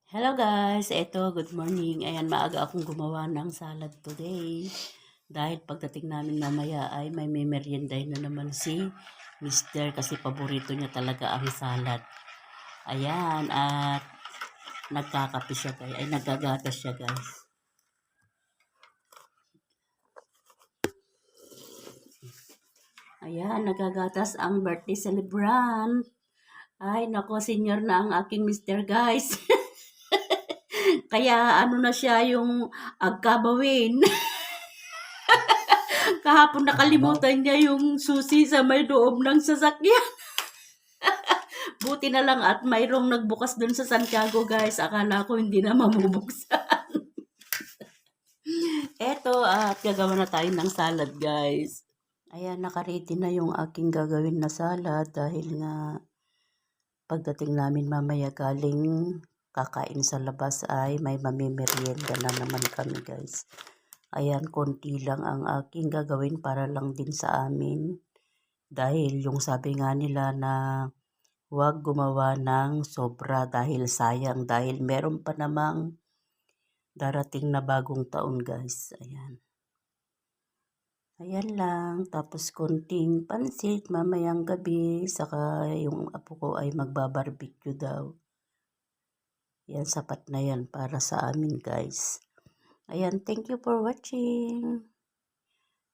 Hello guys, eto good morning. Ayan, maaga akong gumawa ng salad today. Dahil pagdating namin mamaya ay may merienday na naman si Mister kasi paborito niya talaga ang salad. Ayan, at nagkakape siya guys, ay nagagatas siya guys. Ayan, nagagatas ang birthday celebrant. Ay, nako, senior na ang aking Mister guys. Kaya ano na siya yung agkabawin. Kahapon nakalimutan niya yung susi sa may loob ng sasakyan. Buti na lang at mayroong nagbukas dun sa Santiago guys. Akala ko hindi na mamubuksan. Eto at gagawa na tayo ng salad guys. Ayan, nakaready na yung aking gagawin na salad dahil nga pagdating namin mamaya galing kakain sa labas ay may mamimerienda na naman kami guys. Ayan, konti lang ang aking gagawin para lang din sa amin. Dahil yung sabi nga nila na huwag gumawa ng sobra dahil sayang. Dahil meron pa namang darating na bagong taon guys. Ayan. Ayan lang. Tapos konting pansit mamayang gabi. Saka yung apo ko ay magbabarbecue daw. Yan, sapat na yan para sa amin guys. Ayan, thank you for watching.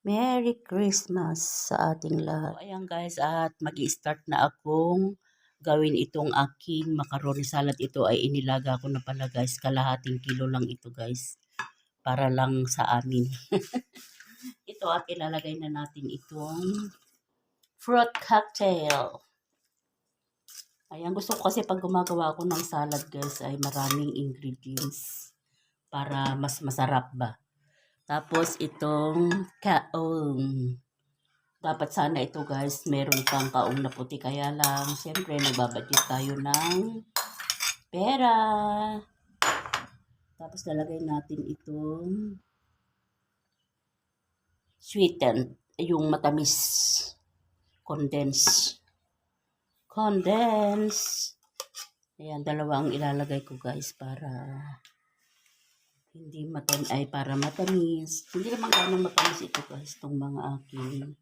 Merry Christmas sa ating lahat. So, ayan guys, at mag-i-start na akong gawin itong aking macaroni salad. Ito ay inilaga ko na pala guys. Kalahating kilo lang ito guys. Para lang sa amin. Ito at ilalagay na natin itong fruit cocktail. Ayan, gusto ko kasi pag gumagawa ako ng salad guys ay maraming ingredients. Para mas masarap ba. Tapos itong kaong. Dapat sana ito guys, meron pang kaong na puti. Kaya lang, siyempre nagbabudget tayo ng pera. Tapos lalagay natin itong sweetened, yung matamis. Condense. Ayan, dalawa ang ilalagay ko guys para hindi para matamis. Hindi naman ganong matamis ito guys, itong mga aking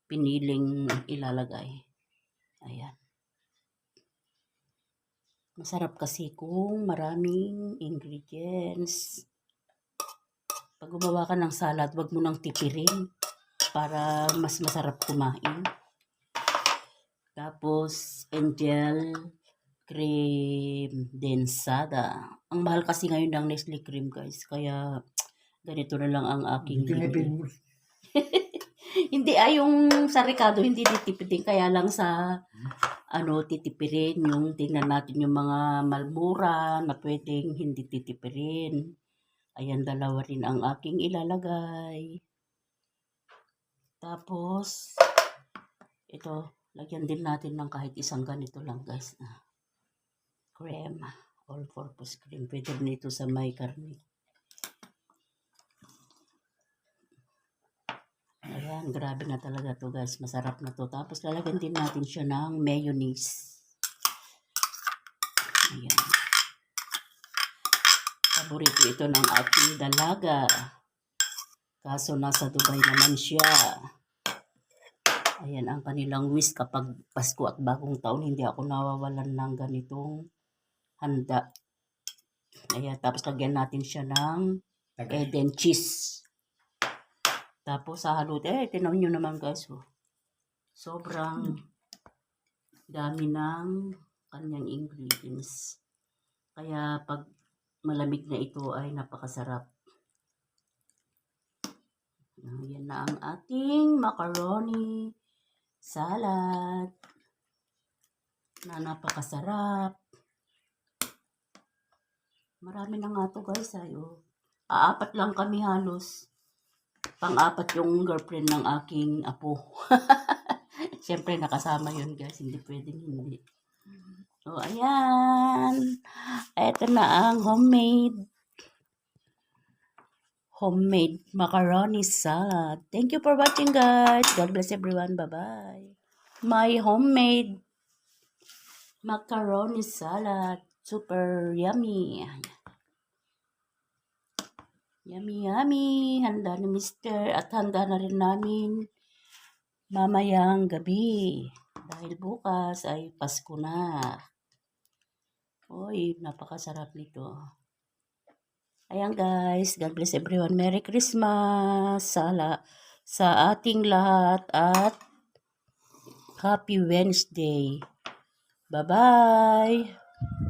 piniling ilalagay. Ayan. Masarap kasi kung maraming ingredients. Pag gumawa ka ng salad, wag mo nang tipirin para mas masarap kumain. Tapos, Angel cream densada. Ang mahal kasi ngayon ng Nestle cream guys. Kaya, ganito na lang ang aking hindi yung sa Ricardo, hindi titipidin. Kaya lang sa titipirin. Yung tingnan natin yung mga malmura na pwedeng hindi titipirin. Ayan, dalawa rin ang aking ilalagay. Tapos, ito, lagyan din natin ng kahit isang ganito lang guys. Cream, all-purpose cream. Pwede rin ito sa may karne. Ayan, grabe na talaga to guys. Masarap na to. Tapos lalagyan din natin siya ng mayonnaise. Ayan. Paborito ito ng aking dalaga. Kaso nasa Dubai naman siya. Ayan ang kanilang wish kapag Pasko at bagong taon. Hindi ako nawawalan ng ganitong handa. Ayan, tapos lagyan natin siya ng Eden cheese. Tapos sahalutin. Tinaw nyo naman guys. Sobrang dami ng kanyang ingredients. Kaya pag malamig na ito ay napakasarap. Yan na ang ating macaroni salad na napakasarap. Marami na nga to guys. Aapat lang kami halos. Pang-apat yung girlfriend ng aking apo. Siyempre nakasama yun guys. Hindi pwedeng hindi. So ayan. Ito na ang homemade macaroni salad. Thank you for watching guys. God bless everyone. Bye-bye. My homemade macaroni salad. Super yummy. Yummy, yummy. Handa ni Mister at handa na rin namin mamayang gabi. Dahil bukas ay Pasko na. Uy, napakasarap nito. Ayan guys, God bless everyone. Merry Christmas sa ating lahat at Happy Wednesday. Bye-bye.